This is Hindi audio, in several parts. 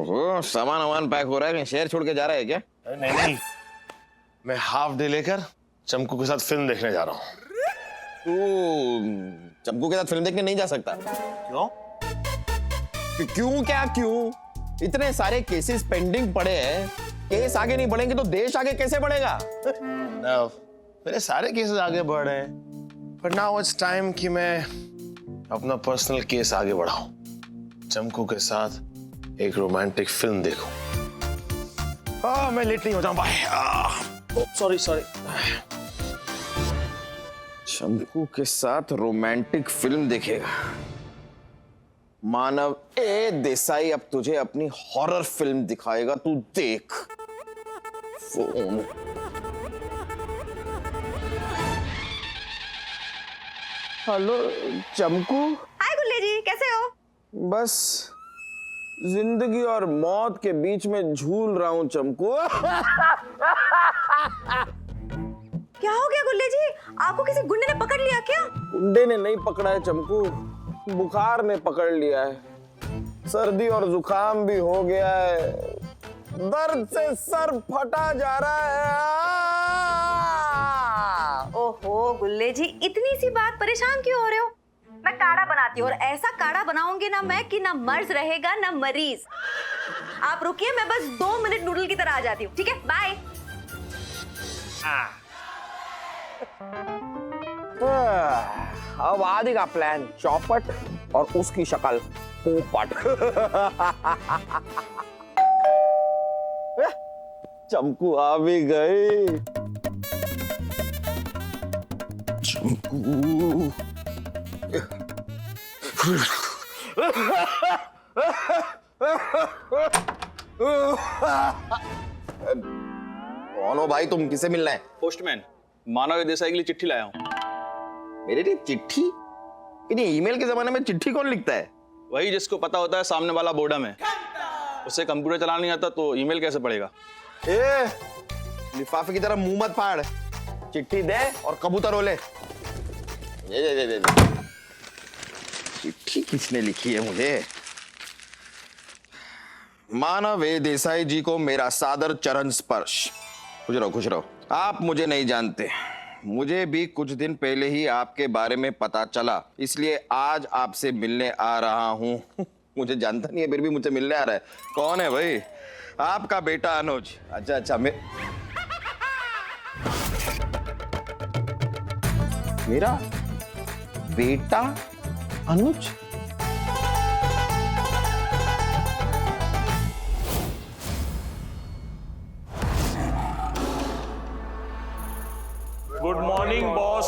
ओहो, सामान वामान पैक हो रहा है, कहीं शहर छोड़ के जा रहा है क्या? नहीं नहीं, मैं हाफ डे लेकर चमकू के साथ फिल्म देखने जा रहा हूँ। तू चमकू के साथ फिल्म देखने नहीं जा सकता। क्यों? क्यों क्या क्यों? इतने सारे केसेस पेंडिंग पड़े हैं, केस आगे नहीं बढ़ेंगे तो देश आगे कैसे बढ़ेगा? मेरे सारे केसेस आगे बढ़ रहे हैं, बट नाउ इट्स टाइम कि मैं अपना पर्सनल केस आगे बढ़ाऊं, चमकू के साथ एक रोमांटिक फिल्म देखूं। मैं लेट नहीं हो जाऊं। बाय। सॉरी। चमकू के साथ रोमांटिक फिल्म देखेगा? मानव ए देसाई अब तुझे अपनी हॉरर फिल्म दिखाएगा, तू देख। फोन। हेलो चमकू। हाय गुल्ले जी, कैसे हो? बस जिंदगी और मौत के बीच में झूल रहा हूं चमकू। क्या हो गया गुल्ले जी? आपको किसी गुंडे ने पकड़ लिया क्या? गुंडे ने नहीं पकड़ा है चमकू, बुखार ने पकड़ लिया है। सर्दी और जुकाम भी हो गया है, दर्द से सर फटा जा रहा है। ओहो गुल्ले जी, इतनी सी बात परेशान क्यों हो रहे हो? मैं काढ़ा बनाती हूँ और ऐसा काढ़ा बनाऊंगी ना मैं कि ना मर्ज रहेगा ना मरीज। आप रुकिए, मैं बस 2 मिनट नूडल की तरह आ जाती हूँ। ठीक है, बाय। अब आदि का प्लान चौपट और उसकी शक्ल पोपट। चमकू आ भी गई। चमकू कौन हो भाई तुम? किसे मिलना है? पोस्टमैन मानव देसाई के लिए चिट्ठी लाया हूँ। मेरे लिए चिट्ठी? इन्हीं ईमेल के जमाने में चिट्ठी कौन लिखता है? वही जिसको पता होता है सामने वाला बोर्डम है, उसे कंप्यूटर चलाना नहीं आता तो ईमेल कैसे पढ़ेगा? ए, लिफाफे की तरह मुंह मत फाड़, चिट्ठी दे और कबूतर ओले। ये। चिट्ठी किसने लिखी है मुझे? मानव ए देसाई जी को मेरा सादर चरण स्पर्श। खुश रहो। आप मुझे नहीं जानते, मुझे भी कुछ दिन पहले ही आपके बारे में पता चला, इसलिए आज आपसे मिलने आ रहा हूं। मुझे जानता नहीं है फिर भी मुझे मिलने आ रहा है। कौन है भाई? आपका बेटा अनुज। अच्छा मेरा बेटा Anuj? Good morning boss.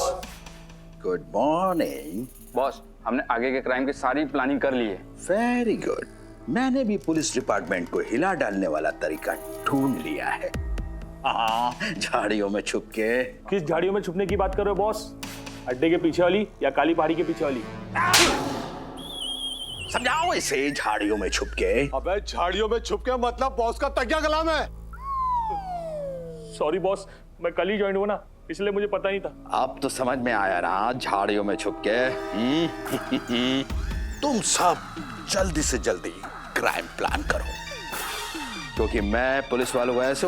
Good morning boss, हमने आगे के क्राइम की सारी प्लानिंग कर ली है। Very good. मैंने भी पुलिस डिपार्टमेंट को हिला डालने वाला तरीका ढूंढ लिया है। झाड़ियों में छुप के। किस झाड़ियों में छुपने की बात कर रहे हो बॉस? अड्डे के पीछे वाली या काली पहाड़ी के पीछे वाली? समझाओ इसे। झाड़ियों में छुप के। अबे झाड़ियों में छुप के मतलब बॉस का तकिया कलाम है। सॉरी बॉस, मैं कल ही ज्वाइन हुआ ना, इसलिए मुझे पता नहीं था। अब तो समझ में आया ना, झाड़ियों में छुप के। तुम सब जल्दी से जल्दी क्राइम प्लान करो, क्योंकि मैं पुलिस वालों को ऐसे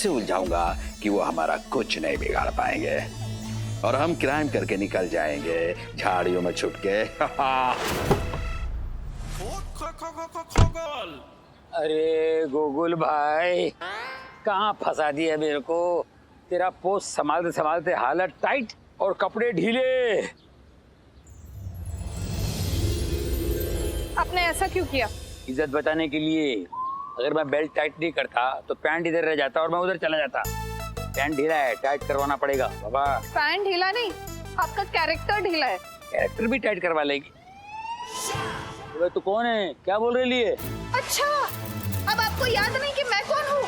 उलझाऊंगा कि वो हमारा कुछ नहीं बिगाड़ पाएंगे और हम क्राइम करके निकल जाएंगे झाड़ियों में छुप के। अरे गोकुल भाई, कहाँ फंसा दिया मेरे को? तेरा पोस्ट संभालते संभालते हालत टाइट और कपड़े ढीले। आपने ऐसा क्यों किया? इज्जत बचाने के लिए। अगर मैं बेल्ट टाइट नहीं करता तो पैंट इधर रह जाता और मैं उधर चला जाता। पैंट ढीला है, टाइट करवाना पड़ेगा बाबा। पैंट ढीला नहीं, आपका कैरेक्टर ढीला है। कैरेक्टर भी टाइट करवा लेगी। तू कौन है? क्या बोल रही है? अच्छा, अब आपको याद नहीं कि मैं कौन हूँ?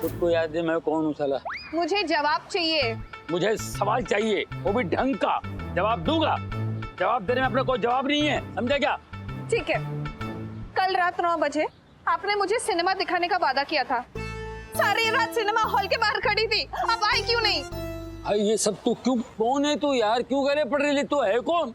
खुद को याद है मैं कौन हूँ साला। मुझे जवाब चाहिए। मुझे सवाल चाहिए, वो भी ढंग का। जवाब दूंगा। जवाब देने में अपना कोई जवाब नहीं है, समझा क्या? ठीक है, कल रात 9 बजे आपने मुझे सिनेमा दिखाने का वादा किया था। सारी रात सिनेमा हॉल के बाहर खड़ी थी, आप आई क्यों नहीं? भाई ये सब तू क्यों? कौन है तू यार? क्यों गले पड़ रही? तू है कौन?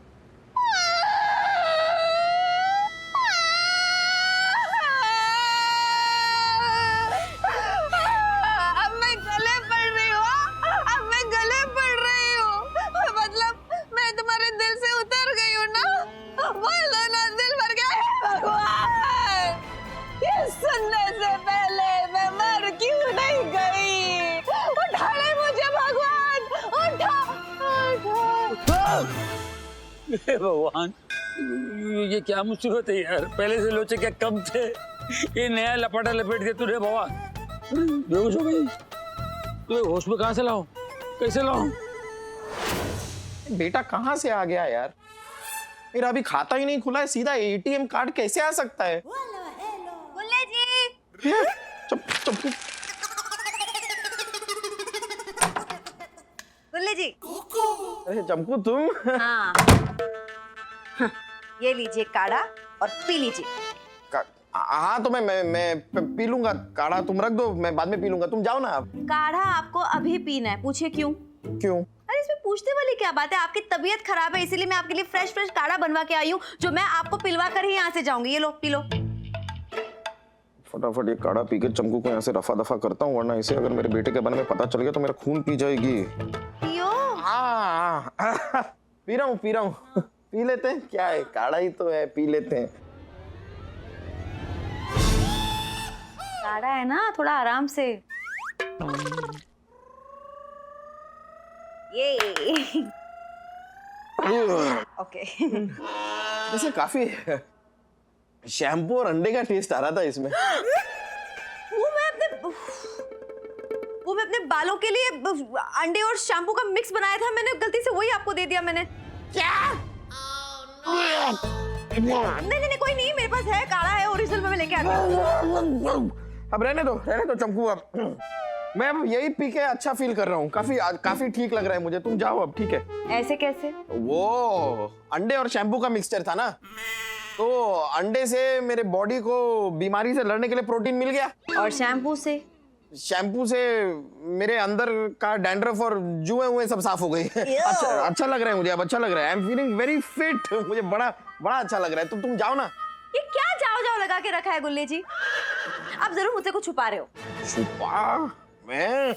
हे भगवान, ये क्या मुसीबत है यार। पहले से लोचे क्या कम थे, ये नया लपाटा लपेट दिया तूने बाबा। बेहोश हो गई। तू होश में कहाँ से लाओ, कैसे लाओ? बेटा कहाँ से आ गया यार? मेरा अभी खाता ही नहीं खुला है, सीधा एटीएम कार्ड कैसे आ सकता है? गुल्ले जी, चुप। गुल्ले जी। अरे चमकू तुम? हाँ। ये लीजिए काढ़ा और पी लीजिए। हाँ तो मैं पी लूंगा काढ़ा, तुम रख दो, मैं बाद में पी लूंगा, तुम जाओ ना आप। काढ़ा आपको अभी पीना है, पूछिए क्यों? क्यों? अरे इसमें पूछने वाली क्या बात है? आपकी तबीयत खराब है इसीलिए मैं आपके लिए फ्रेश काढ़ा बनवा के आई हूँ, जो मैं आपको पिलवा कर ही यहाँ से जाऊंगी। ये लो, पी लो। फटाफट ये काढ़ा पी के चमकू को यहाँ से रफा दफा करता हूँ, वरना इसे अगर मेरे बेटे के बारे में पता चल गया तो मेरा खून पी जाएगी। पियो। हाँ पी रहा हूँ पी लेते हैं, क्या है, काढ़ा ही तो है, पी लेते हैं। काढ़ा है ना, थोड़ा आराम से। ये ओके। जैसे काफी शैम्पू और अंडे का टेस्ट आ रहा था इसमें। वो मैं अपने बालों के लिए अंडे और शैम्पू का मिक्स बनाया था, मैंने गलती से वही आपको दे दिया मैंने। क्या? नहीं कोई नहीं, मेरे पास है, काढ़ा है ओरिजिनल, मैं लेके आती हूँ। अब रहने दो चमकू, अब मैं अब यही पी के अच्छा फील कर रहा हूँ, काफी ठीक लग रहा है मुझे, तुम जाओ अब, ठीक है? ऐसे कैसे? वो अंडे और शैम्पू का मिक्सचर था ना, तो अंडे से मेरे बॉडी को बीमारी से लड़ने के लिए प्रोटीन मिल गया, और शैम्पू से मेरे अंदर का डैंड्रफ और जुए सब साफ हो गई। अच्छा लग रहा है मुझे, अब अच्छा लग रहा है, I am feeling very fit, मुझे बड़ा अच्छा लग रहा है। तुम जाओ ना। ये क्या जाओ लगा के रखा है गुल्ले जी? आप जरूर मुझसे कुछ छुपा रहे हो। छुपा? मैं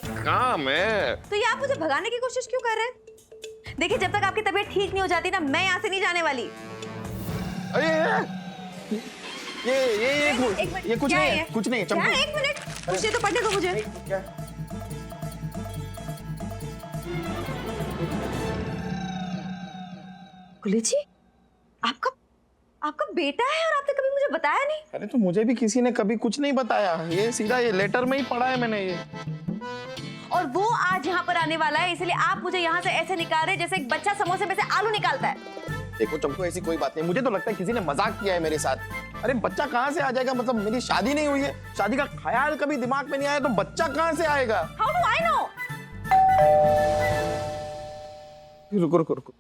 तो ये आप मुझे भगाने की कोशिश क्यों कर रहे हैं? देखिए, जब तक आपकी तबीयत ठीक नहीं हो जाती ना, मैं यहाँ से नहीं जाने वाली। अरे ये कुछ नहीं है चंपू। क्या? एक मिनट, कुछ तो पढ़ने दो मुझे। क्या? गुल्ले जी, आपका बेटा है और आपने कभी मुझे बताया नहीं। अरे तो मुझे भी किसी ने कभी कुछ नहीं बताया, ये सीधा ये लेटर में ही पढ़ा है मैंने ये। और वो आज यहाँ पर आने वाला है, इसलिए आप मुझे यहाँ से ऐसे निकाल रहे जैसे एक बच्चा समोसे में से आलू निकालता है। देखो चंपू, ऐसी कोई बात नहीं, मुझे तो लगता है किसी ने मजाक किया है मेरे साथ। अरे बच्चा कहाँ से आ जाएगा, मतलब मेरी शादी नहीं हुई है, शादी का ख्याल कभी दिमाग में नहीं आया, तो बच्चा कहाँ से आएगा? How do I know? रुको।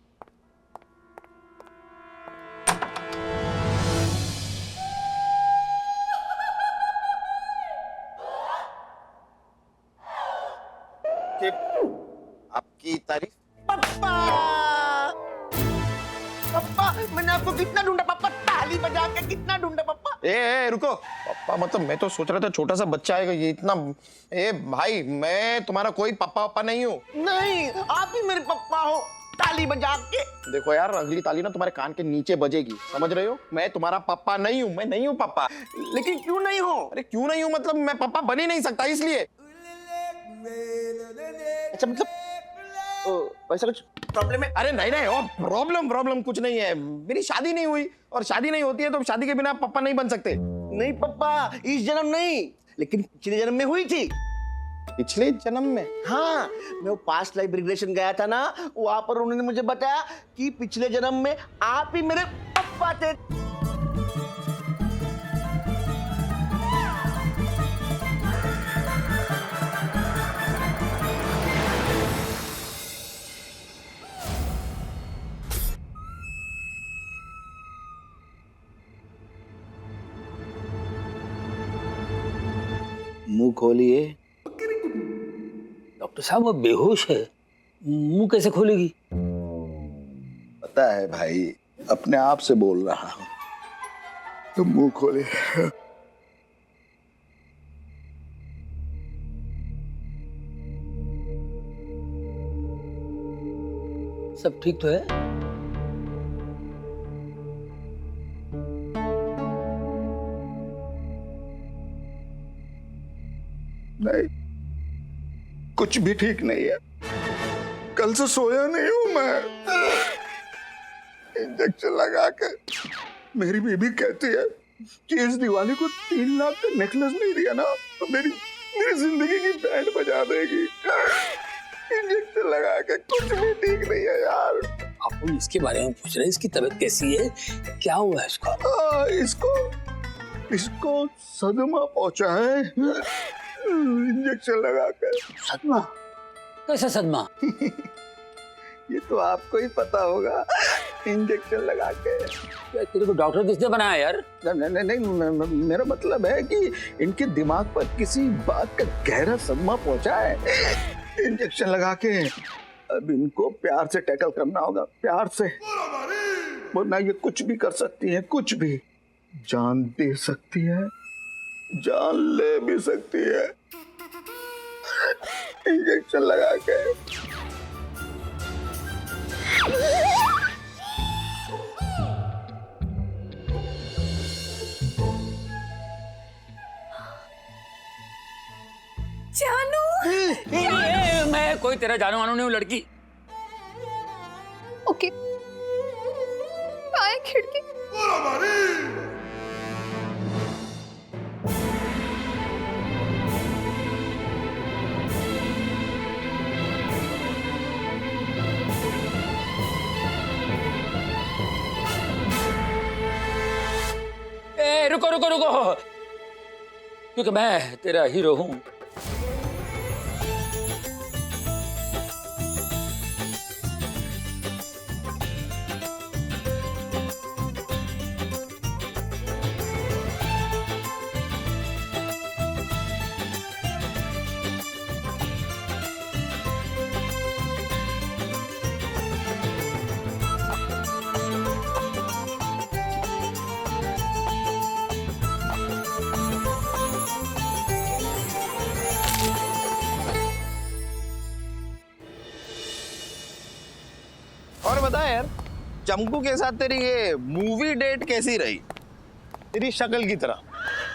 आपकी तारीफ। पप्पा, मैंने आपको कितना ढूंढा पप्पा, ताली बजा के कितना ढूंढा पप्पा। ए रुको पापा, मतलब मैं तो सोच रहा था छोटा सा बच्चा आएगा, ये इतना। ए भाई, मैं तुम्हारा कोई पापा नहीं हूँ। नहीं, आप ही मेरे पप्पा हो, ताली बजा के। देखो यार, अगली ताली ना तुम्हारे कान के नीचे बजेगी, समझ रहे हो? मैं तुम्हारा पापा नहीं हूँ, मैं नहीं हूँ पापा। लेकिन क्यों नहीं हो? अरे क्यों नहीं हूँ मतलब, मैं पापा बन ही नहीं सकता इसलिए। अच्छा, मतलब वैसा कुछ प्रॉब्लम है? अरे नहीं ओ, प्रॉब्लम कुछ नहीं है, मेरी शादी नहीं हुई, और शादी नहीं होती है तो शादी के बिना पापा नहीं बन सकते। नहीं पप्पा, इस जन्म नहीं, लेकिन पिछले जन्म में हुई थी। पिछले जन्म में? हाँ, मैं वो पास्ट लाइफ रिग्रेशन गया था ना, वहां पर उन्होंने मुझे बताया कि पिछले जन्म में आप ही मेरे पप्पा थे। मुंह खोलिए। डॉक्टर साहब, वो बेहोश है, मुंह कैसे खोलेगी? पता है भाई, अपने आप से बोल रहा हूं, तुम मुंह खोले। सब ठीक तो है? नहीं, कुछ भी ठीक नहीं है, कल से सोया नहीं हूं मैं। इंजेक्शन लगा के मेरी बीबी कहती है कि इस दिवाली को 3 लाख का नेकलेस नहीं दिया ना तो मेरी जिंदगी की बैंड बजा देगी। इंजेक्शन लगा के कुछ भी ठीक नहीं है यार। आप इसके बारे में पूछ रहे हैं, इसकी तबीयत कैसी है, क्या हुआ इसको? इसको सदमा पहुंचा है इंजेक्शन लगा के। सदमा? कैसा सदमा? ये तो आपको ही पता होगा। इंजेक्शन लगा के। तेरे को डॉक्टर किसने बनाया यार? नहीं, मेरा मतलब है कि इनके दिमाग पर किसी बात का गहरा सदमा पहुंचा है इंजेक्शन लगा के। अब इनको प्यार से टैकल करना होगा, प्यार से, वरना ये कुछ भी कर सकती है, कुछ भी। जान दे सकती है, जान ले भी सकती है इंजेक्शन लगा के। जानू, मैं कोई तेरा जानू वानू नहीं हूँ लड़की। ओके, आए खिड़की। रुको रुको रुको, क्योंकि मैं तेरा हीरो हूं। और बता यार, चमकू के साथ तेरी ये मूवी डेट कैसी रही? तेरी शक्ल की तरह,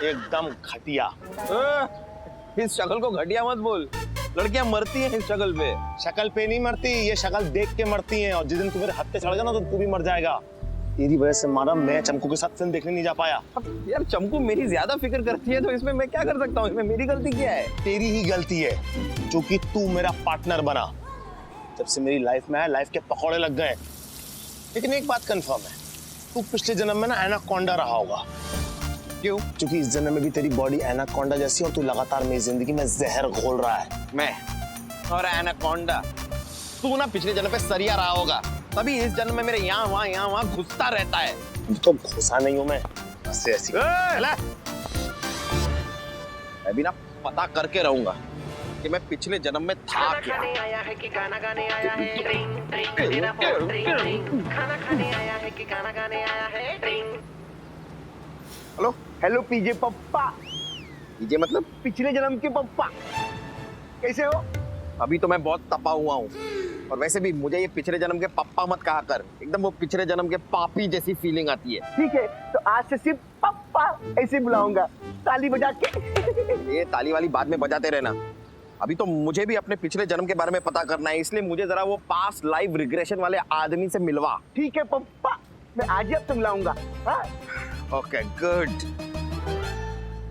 एकदम घटिया। इस शक्ल को घटिया मत बोल, लड़कियां मरती हैं इस शक्ल पे। शक्ल पे नहीं मरती, ये शक्ल देख के मरती हैं। और जिस दिन तू मेरे हाथ पे चढ़ेगा ना तो तू भी मर जाएगा। तेरी वजह से मारा मैं चमकू के साथ फिल्म देखने नहीं जा पाया। यार चमकू मेरी ज्यादा फिक्र करती है तो इसमें मैं क्या कर सकता हूँ? इसमें मेरी गलती क्या है? तेरी ही गलती है जो कि तू मेरा पार्टनर बना। जब से मेरी लाइफ में है, लाइफ के पकौड़े लग गए। लेकिन एक बात कंफर्म है, तू पिछले जन्म में ना एनाकोंडा रहा होगा। क्यों? क्योंकि इस जन्म में भी तेरी बॉडी एनाकोंडा जैसी और तू लगातार मेरी जिंदगी में जहर घोल रहा है। मैं और एनाकोंडा? तू ना पिछले जन्म पे सरिया रहा होगा, तभी इस जन्म में मेरे यहाँ वहाँ घुसता रहता है। तो घुसा नहीं हूं मैं, बस ऐसी। मैं भी ना पता करके रहूंगा कि मैं पिछले जन्म में था क्या। आया है कि गाना गाने आया है, ड्रिंक ड्रिंक तेरा फोन ड्रिंक, खाना खाने आया है कि गाना गाने आया है, ड्रिंक। हेलो हेलो पीजे पप्पा। पीजे मतलब? पिछले जन्म के पप्पा, कैसे हो? अभी तो मैं बहुत तपा हुआ हूँ, और वैसे भी मुझे ये पिछले जन्म के पप्पा मत कहा कर, एकदम वो पिछले जन्म के पापी जैसी फीलिंग आती है। ठीक है, तो आज से सिर्फ पप्पा ऐसे बुलाऊंगा, ताली बजा के। ये ताली वाली बाद में बजाते रहना, अभी तो मुझे भी अपने पिछले जन्म के बारे में पता करना है, इसलिए मुझे जरा वो पास्ट लाइफ रिग्रेशन वाले आदमी से मिलवा। ठीक है पप्पा, मैं आज ही आपसे मिलाऊंगा। ओके गुड,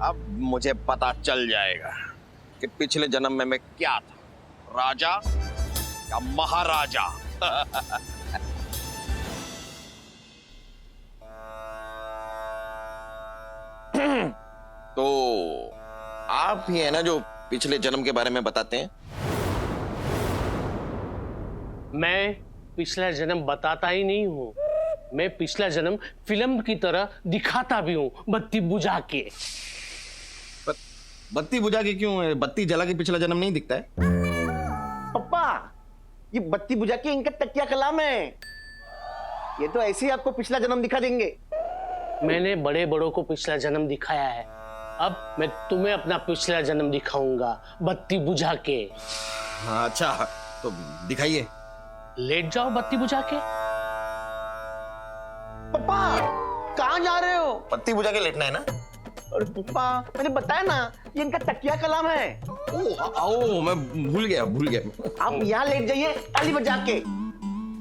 अब मुझे पता चल जाएगा कि पिछले जन्म में मैं क्या था, राजा या महाराजा। तो आप ही है ना जो पिछले जन्म के बारे में बताते हैं? मैं पिछला जन्म बताता ही नहीं हूँ, मैं पिछला जन्म फिल्म की तरह दिखाता भी हूँ, बत्ती बुझा के। बत्ती बुझा के क्यों? बत्ती जला के पिछला जन्म नहीं दिखता है? पप्पा, ये बत्ती बुझा के इनका तकिया कलाम है, ये तो ऐसे ही आपको पिछला जन्म दिखा देंगे। मैंने बड़े बड़ों को पिछला जन्म दिखाया है, अब मैं तुम्हें अपना पिछला जन्म दिखाऊंगा बत्ती बुझा के। हाँ, अच्छा तो दिखाइए। लेट जाओ बत्ती बुझा के। पप्पा कहाँ जा रहे हो? बत्ती बुझा के लेटना है ना? अरे पप्पा, मैंने बताया ना, ये इनका तकिया कलाम है। ओ मैं भूल गया। आप यहाँ लेट जाइए ताली बजा के।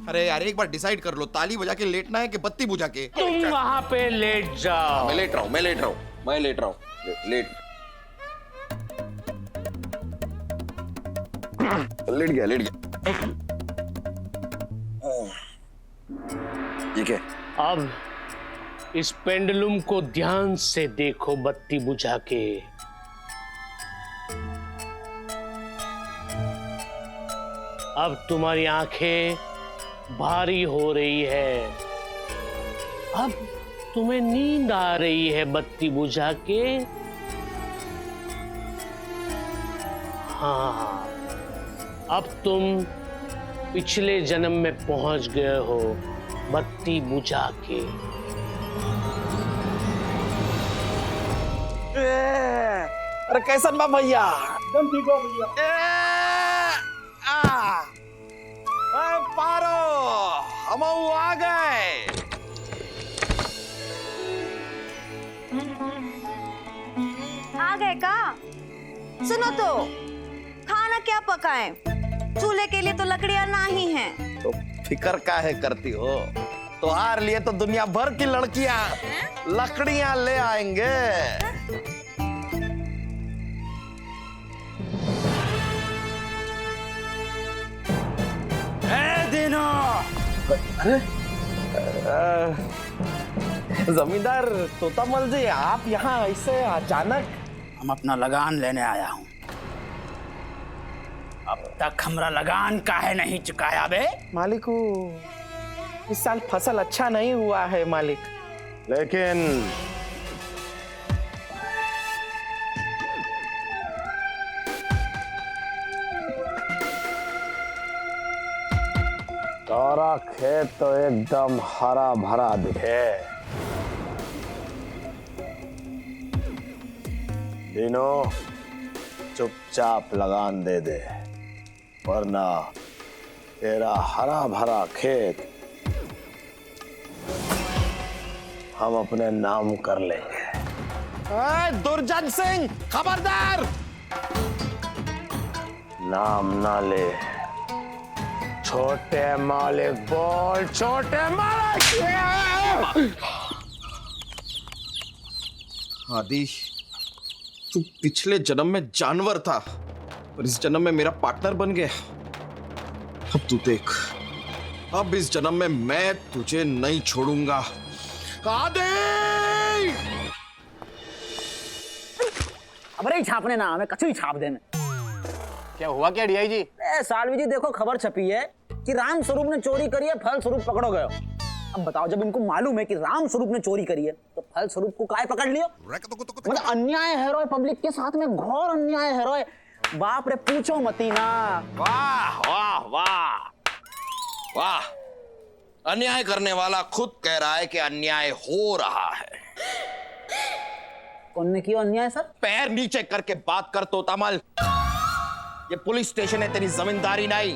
अरे यार एक बार डिसाइड कर लो, ताली बजा के लेटना है कि बत्ती बुझा के? तुम वहां पे लेट जाओ। मैं लेट रहा हूँ, मैं लेट रहा हूँ, मैं लेट रहा हूँ, लेट गया, लेट गया। ये क्या? अब इस पेंडुलम को ध्यान से देखो बत्ती बुझा के। अब तुम्हारी आंखें भारी हो रही है। अब तुम्हें नींद आ रही है बत्ती बुझा के। हाँ, अब तुम पिछले जन्म में पहुंच गए हो बत्ती बुझा के। अरे कैसन बा भैया? एकदम ठीक हो भैया। पारो हम आ गए। आ गए का? सुनो तो, खाना क्या पकाएं? चूल्हे के लिए तो लकड़ियां ना ही हैं। तो फिकर काहे करती हो? तुम्हारे लिए तो दुनिया भर की लड़कियां लकड़ियां ले आएंगे। जमींदार तोतामल जी, आप यहाँ ऐसे अचानक? हम अपना लगान लेने आया हूँ। अब तक हमरा लगान काहे नहीं चुकाया बे? मालिक, इस साल फसल अच्छा नहीं हुआ है मालिक। लेकिन सारा खेत तो एकदम हरा भरा दिखे। दिनो चुपचाप लगान दे दे, वरना तेरा हरा भरा खेत हम अपने नाम कर लेंगे। दुर्जन सिंह, खबरदार! नाम ना ले। छोटे मालिक बोल, छोटे मालिक। आदि, तू पिछले जन्म में जानवर था और इस जन्म में मेरा पार्टनर बन गया। अब तू देख, अब इस जन्म में मैं तुझे नहीं छोड़ूंगा। आदि! अबरे छापने ना, हमें कछु ही छाप देने। क्या हुआ क्या डीआई जी? सालवी जी देखो, खबर छपी है कि राम स्वरूप ने चोरी करी है, फल स्वरूप पकड़ो गए। अब बताओ, जब इनको मालूम है कि राम स्वरूप ने चोरी करी है तो फल स्वरूप को काहे पकड़ लियो? मतलब अन्याय है रोय, पब्लिक के साथ में घोर अन्याय है रोय। बाप रे, पूछो मती ना। वाह वाह वाह वाह! अन्याय करने वाला खुद कह रहा है कि अन्याय हो रहा है। कौन ने किया अन्याय सर? पैर नीचे करके बात कर तोतामल। ये पुलिस स्टेशन है, तेरी जमींदारी नहीं।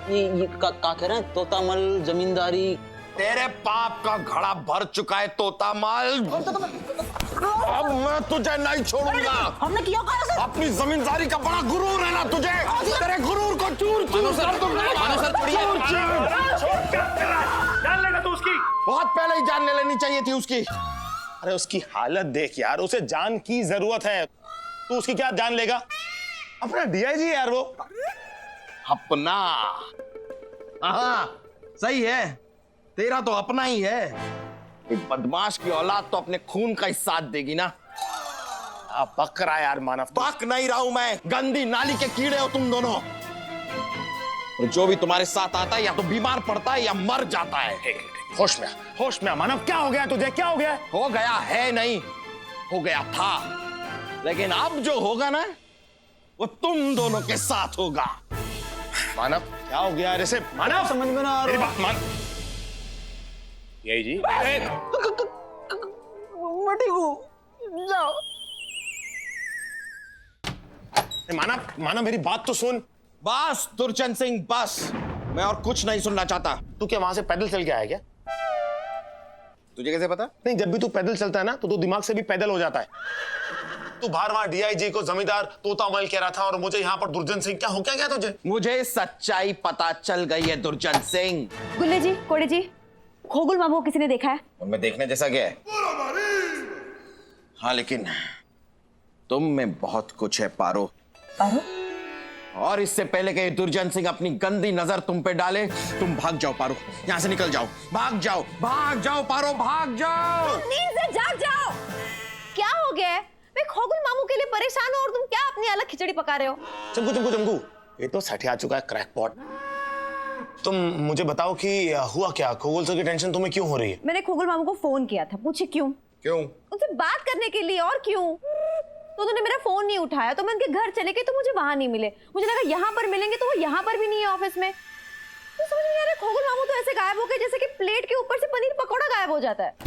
ये का कह रहे हैं? तोतामल जमींदारी? तेरे पाप का घड़ा भर चुका है तोतामल। अब मैं तुझे नहीं छोड़ूंगा। हमने किया क्या सर? अपनी जमींदारी का बड़ा गुरूर है ना तुझे? तेरे गुरूर को चूर चूर कर दूंगा। जान लेगा तो उसकी। बहुत पहले ही जान ले लेनी चाहिए थी उसकी। अरे उसकी हालत देख यार, उसे जान की जरूरत है। तू उसकी क्या जान लेगा? अपना डीआईजी यार वो। अपना? हाँ सही है, तेरा तो अपना ही है। एक बदमाश की औलाद तो अपने खून का ही साथ देगी ना। आप पक रहा है यार मानव। पक नहीं रहा हूं मैं, गंदी नाली के कीड़े हो तुम दोनों। और जो भी तुम्हारे साथ आता है या तो बीमार पड़ता है या मर जाता है। होश में, होश में मानव। क्या हो गया तुझे? क्या हो गया? हो गया है नहीं, हो गया था। लेकिन अब जो होगा ना, वो तुम दोनों के साथ होगा। मानव क्या हो गया? ऐसे मानव समझ में ना आ मेरी रहा। बात मान। यही जी जाओ। मानव, मानव मेरी बात तो सुन। बस दुर्जन सिंह, बस। मैं और कुछ नहीं सुनना चाहता। तू क्या वहां से पैदल चल के आया क्या? तुझे कैसे पता? नहीं, जब भी तू पैदल चलता है ना तो तू दिमाग से भी पैदल हो जाता है। तू बाहर वहां डीआईजी को जमींदार तोतामल कह रहा था और मुझे यहाँ पर दुर्जन सिंह। क्या हो क्या गया तुझे? मुझे सच्चाई पता चल गई है दुर्जन सिंह। गुल्ले जी, कोड़े जी, खोगुल मामू को किसी ने देखा है? उनमें देखने जैसा क्या है? हाँ लेकिन तुम में बहुत कुछ है पारो। पारो? और इससे पहले कि दुर्जन सिंह अपनी गंदी नजर तुम पे डाले, तुम भाग जाओ पारो, यहाँ से निकल जाओ, भाग जाओ पारो, भाग जाओ। नींद से जाग जाओ। क्या हो गया है? मैं खोगुल मामू के लिए परेशान हूँ और तुम क्या अपनी अलग खिचड़ी पका रहे हो? चमकू, ये तो सठिया चुका है क्रैकपॉट। तुम मुझे बताओ कि हुआ क्या? खोगुल सर की टेंशन तुम्हें क्यों हो रही है? मैंने खोगुल मामू को फोन किया था, पूछे क्यों? उनसे बात करने के लिए, और क्यों? तो उन्होंने मेरा फोन नहीं उठाया, तो मैं उनके घर चले गई तो मुझे वहां नहीं मिले। मुझे लगा यहाँ पर मिलेंगे, तो वो यहाँ पर भी नहीं है ऑफिस में। तो समझ नहीं आ रहा, खोगुल मामू तो ऐसे गायब हो गए जैसे कि प्लेट के ऊपर से पनीर पकौड़ा गायब हो जाता है।